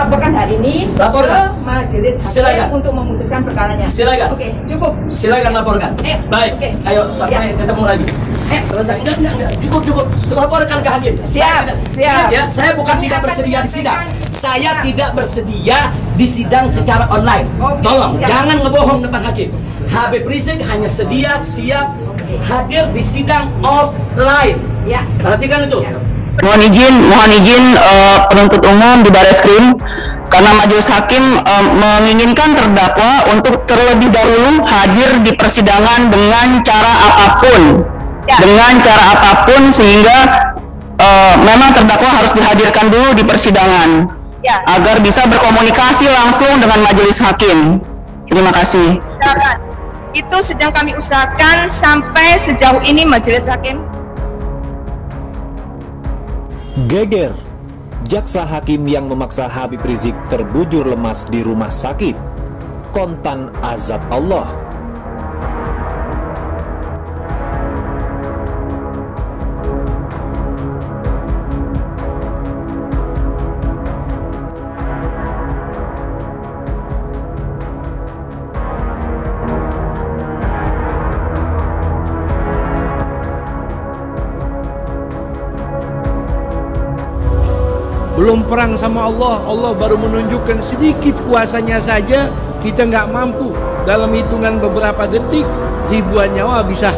laporkan hari ini Laporkan. ke majelis Silakan. hakim untuk memutuskan perkaranya. Silakan. Oke, cukup. Silakan laporkan. Baik. Oke. Ayo sampai ketemu lagi. Selesai. Enggak. Cukup. Laporkan ke hakim. Siap. Ya, saya bukan Kami tidak akan bersedia di sidang. menyampaikan. Saya Siap. tidak bersedia di sidang secara online. Oke, Tolong siap. jangan ngebohong depan hakim. Habib Rizik hanya sedia siap hadir di sidang offline. Ya. Perhatikan itu. Mohon izin penuntut umum di Bareskrim, karena majelis hakim menginginkan terdakwa untuk terlebih dahulu hadir di persidangan dengan cara apapun, sehingga memang terdakwa harus dihadirkan dulu di persidangan agar bisa berkomunikasi langsung dengan majelis hakim. Terima kasih. Itu sedang kami usahakan sampai sejauh ini majelis hakim. Geger, jaksa hakim yang memaksa Habib Rizik terbujur lemas di rumah sakit. Kontan azab Allah. Belum perang sama Allah, Allah baru menunjukkan sedikit kuasanya saja, kita nggak mampu. Dalam hitungan beberapa detik, ribuan nyawa bisa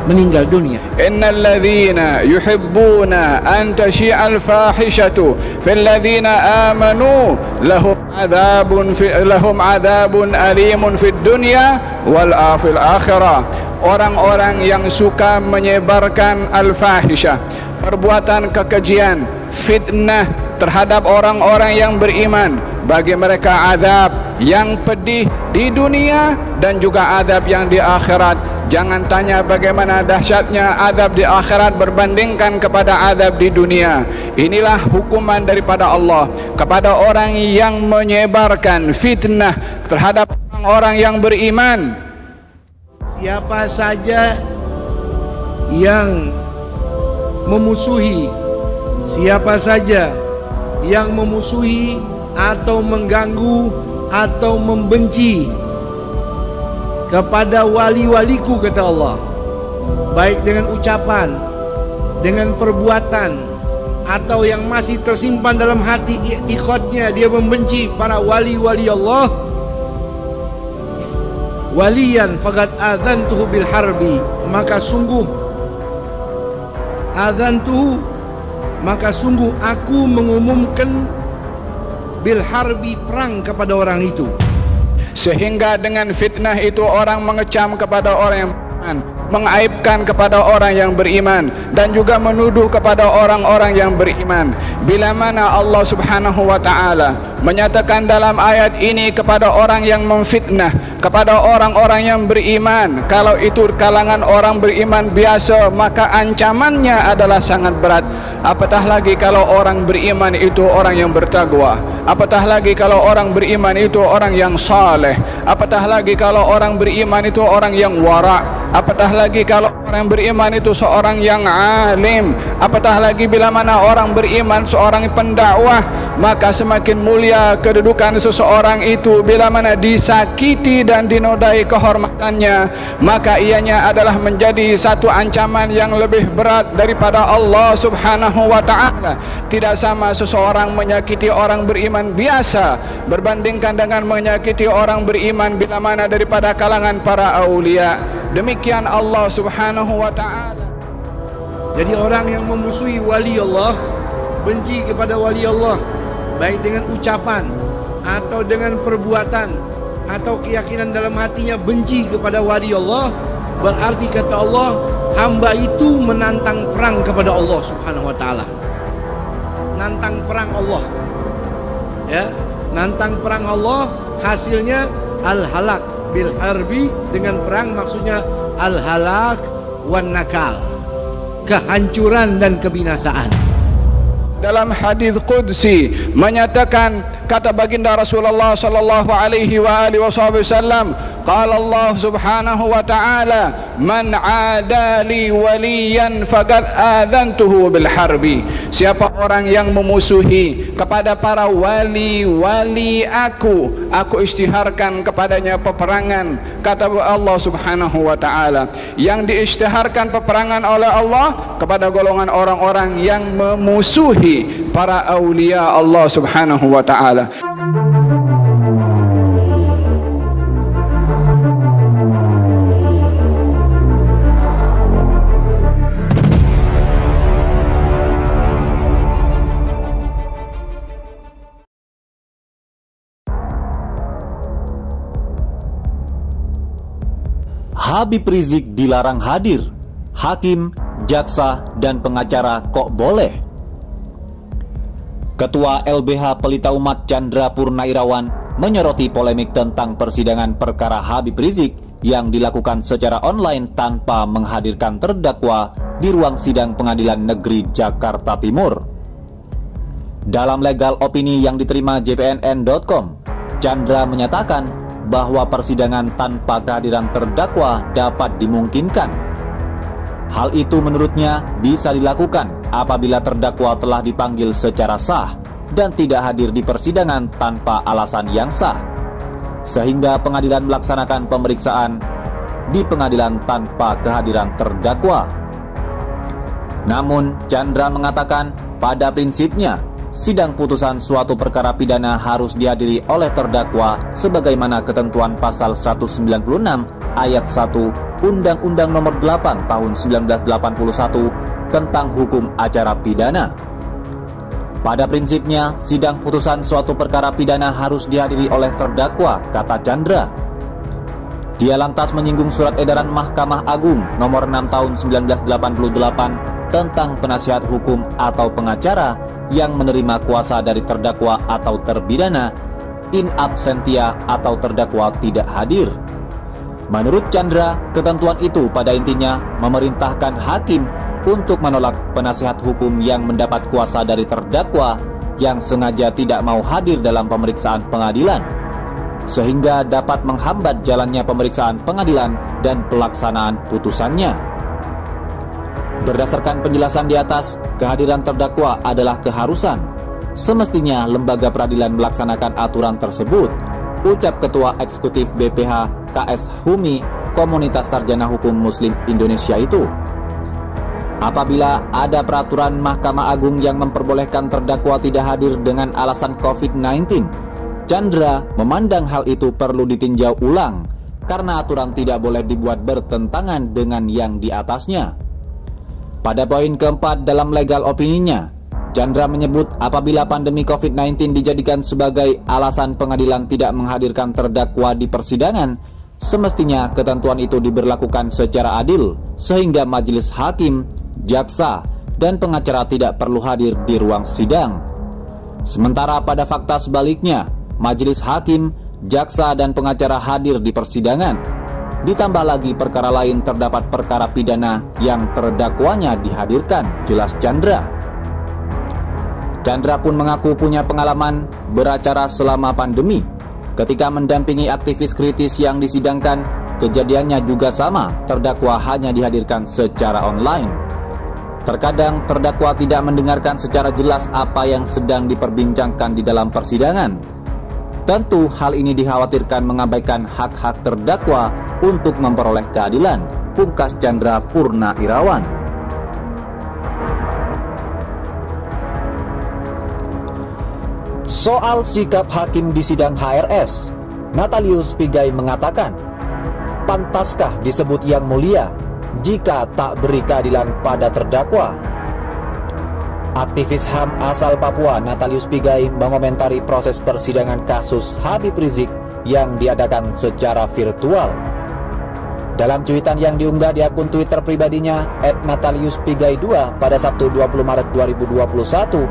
meninggal dunia. Innal ladzina yuhibbuna an tashi'al fahishatu fil ladzina amanu lahum adzabun alimun fid dunya wal fil akhirah. Orang-orang yang suka menyebarkan al-fahisyah, perbuatan kekejian, fitnah terhadap orang-orang yang beriman, bagi mereka azab yang pedih di dunia dan juga azab yang di akhirat. Jangan tanya bagaimana dahsyatnya azab di akhirat berbandingkan kepada azab di dunia. Inilah hukuman daripada Allah kepada orang yang menyebarkan fitnah terhadap orang-orang yang beriman. Siapa saja yang memusuhi, siapa saja yang memusuhi atau mengganggu atau membenci kepada wali-waliku, kata Allah, baik dengan ucapan, dengan perbuatan, atau yang masih tersimpan dalam hati i'tiqadnya dia membenci para wali-wali Allah, waliyan faqad adzantuhu bil harbi, maka sungguh aku mengumumkan bil harbi, perang kepada orang itu. Sehingga dengan fitnah itu orang mengecam kepada orang yang beriman, mengaibkan kepada orang yang beriman, dan juga menuduh kepada orang-orang yang beriman. Bila mana Allah Subhanahu wa ta'ala menyatakan dalam ayat ini kepada orang yang memfitnah kepada orang-orang yang beriman, kalau itu kalangan orang beriman biasa, maka ancamannya adalah sangat berat. Apatah lagi kalau orang beriman itu orang yang bertakwa, apatah lagi kalau orang beriman itu orang yang saleh, apatah lagi kalau orang beriman itu orang yang wara', apatah lagi kalau orang beriman itu seorang yang alim, apatah lagi bila mana orang beriman seorang pendakwah, maka semakin mulia kedudukan seseorang itu. Bila mana disakiti dan dinodai kehormatannya, maka ianya adalah menjadi satu ancaman yang lebih berat daripada Allah Subhanahu wa ta'ala. Tidak sama seseorang menyakiti orang beriman biasa berbandingkan dengan menyakiti orang beriman bila mana daripada kalangan para aulia. Demikian Allah Subhanahu wa ta'ala. Jadi orang yang memusuhi wali Allah, benci kepada wali Allah, baik dengan ucapan atau dengan perbuatan atau keyakinan dalam hatinya benci kepada wali Allah, berarti kata Allah, hamba itu menantang perang kepada Allah Subhanahu wa ta'ala. Nantang perang Allah, ya, nantang perang Allah, hasilnya al-halak bil harbi, dengan perang maksudnya al-halak wan nakal, kehancuran dan kebinasaan. Dalam hadis qudsi menyatakan, kata baginda Rasulullah sallallahu alaihi wasallam, Qala Allah subhanahu wa ta'ala, man adali waliyan faqad adzantuhu bil harbi. Siapa orang yang memusuhi kepada para wali-wali aku isytiharkan kepadanya peperangan. Kata Allah subhanahu wa ta'ala, yang diisytiharkan peperangan oleh Allah kepada golongan orang-orang yang memusuhi para aulia Allah subhanahu wa ta'ala. Habib Rizik dilarang hadir, hakim, jaksa, dan pengacara kok boleh? Ketua LBH Pelita Umat Chandra Purnairawan menyoroti polemik tentang persidangan perkara Habib Rizik yang dilakukan secara online tanpa menghadirkan terdakwa di ruang sidang Pengadilan Negeri Jakarta Timur. Dalam legal opini yang diterima jpnn.com, Chandra menyatakan bahwa persidangan tanpa kehadiran terdakwa dapat dimungkinkan. Hal itu menurutnya bisa dilakukan apabila terdakwa telah dipanggil secara sah dan tidak hadir di persidangan tanpa alasan yang sah, sehingga pengadilan melaksanakan pemeriksaan di pengadilan tanpa kehadiran terdakwa. Namun, Chandra mengatakan pada prinsipnya sidang putusan suatu perkara pidana harus dihadiri oleh terdakwa sebagaimana ketentuan pasal 196 ayat 1 Undang-Undang Nomor 8 Tahun 1981 tentang hukum acara pidana. Pada prinsipnya, sidang putusan suatu perkara pidana harus dihadiri oleh terdakwa, kata Chandra. Dia lantas menyinggung surat edaran Mahkamah Agung Nomor 6 Tahun 1988 tentang penasihat hukum atau pengacara yang menerima kuasa dari terdakwa atau terpidana in absentia atau terdakwa tidak hadir. Menurut Chandra, ketentuan itu pada intinya memerintahkan hakim untuk menolak penasihat hukum yang mendapat kuasa dari terdakwa yang sengaja tidak mau hadir dalam pemeriksaan pengadilan, sehingga dapat menghambat jalannya pemeriksaan pengadilan dan pelaksanaan putusannya. Berdasarkan penjelasan di atas, kehadiran terdakwa adalah keharusan. Semestinya lembaga peradilan melaksanakan aturan tersebut, ucap Ketua Eksekutif BPH KS Humi Komunitas Sarjana Hukum Muslim Indonesia itu. Apabila ada peraturan Mahkamah Agung yang memperbolehkan terdakwa tidak hadir dengan alasan COVID-19, Chandra memandang hal itu perlu ditinjau ulang karena aturan tidak boleh dibuat bertentangan dengan yang di atasnya. Pada poin keempat dalam legal opininya, Chandra menyebut apabila pandemi COVID-19 dijadikan sebagai alasan pengadilan tidak menghadirkan terdakwa di persidangan, semestinya ketentuan itu diberlakukan secara adil sehingga majelis hakim, jaksa, dan pengacara tidak perlu hadir di ruang sidang. Sementara pada fakta sebaliknya, majelis hakim, jaksa, dan pengacara hadir di persidangan. Ditambah lagi perkara lain terdapat perkara pidana yang terdakwanya dihadirkan, jelas Chandra. Chandra pun mengaku punya pengalaman beracara selama pandemi. Ketika mendampingi aktivis kritis yang disidangkan, kejadiannya juga sama, terdakwa hanya dihadirkan secara online. Terkadang terdakwa tidak mendengarkan secara jelas apa yang sedang diperbincangkan di dalam persidangan. Tentu hal ini dikhawatirkan mengabaikan hak-hak terdakwa untuk memperoleh keadilan, pungkas Chandra Purnairawan. Soal sikap hakim di sidang HRS, Natalius Pigai mengatakan, pantaskah disebut yang mulia jika tak beri keadilan pada terdakwa? Aktivis HAM asal Papua Natalius Pigai mengomentari proses persidangan kasus Habib Rizik yang diadakan secara virtual. Dalam cuitan yang diunggah di akun Twitter pribadinya @nataliuspigai2 pada Sabtu 20 Maret 2021,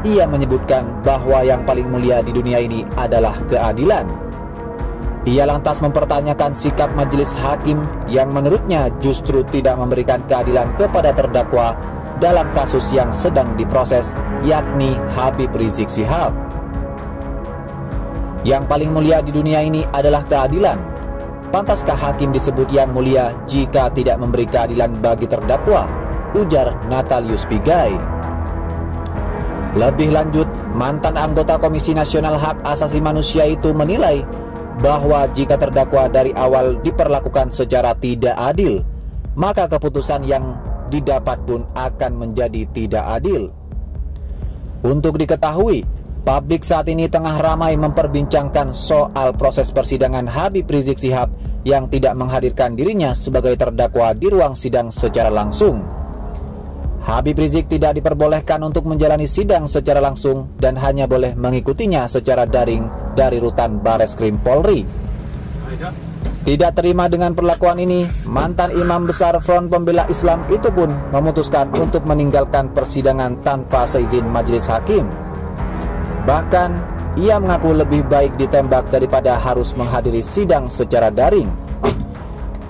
ia menyebutkan bahwa yang paling mulia di dunia ini adalah keadilan. Ia lantas mempertanyakan sikap majelis hakim yang menurutnya justru tidak memberikan keadilan kepada terdakwa dalam kasus yang sedang diproses, yakni Habib Rizik Syihab. Yang paling mulia di dunia ini adalah keadilan. Pantaskah hakim disebut yang mulia jika tidak memberi keadilan bagi terdakwa? Ujar Natalius Pigai. Lebih lanjut, mantan anggota Komisi Nasional Hak Asasi Manusia itu menilai bahwa jika terdakwa dari awal diperlakukan secara tidak adil, maka keputusan yang didapat pun akan menjadi tidak adil. Untuk diketahui, publik saat ini tengah ramai memperbincangkan soal proses persidangan Habib Rizik Syihab yang tidak menghadirkan dirinya sebagai terdakwa di ruang sidang secara langsung. Habib Rizik tidak diperbolehkan untuk menjalani sidang secara langsung dan hanya boleh mengikutinya secara daring dari rutan Bareskrim Polri. Tidak terima dengan perlakuan ini, mantan imam besar Front Pembela Islam itu pun memutuskan untuk meninggalkan persidangan tanpa seizin majelis hakim. Bahkan, ia mengaku lebih baik ditembak daripada harus menghadiri sidang secara daring.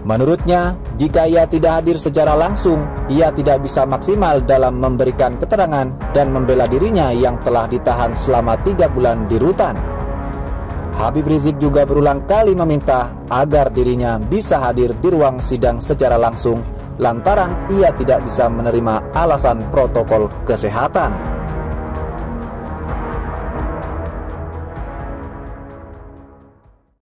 Menurutnya, jika ia tidak hadir secara langsung, ia tidak bisa maksimal dalam memberikan keterangan dan membela dirinya yang telah ditahan selama 3 bulan di rutan. Habib Rizik juga berulang kali meminta agar dirinya bisa hadir di ruang sidang secara langsung lantaran ia tidak bisa menerima alasan protokol kesehatan.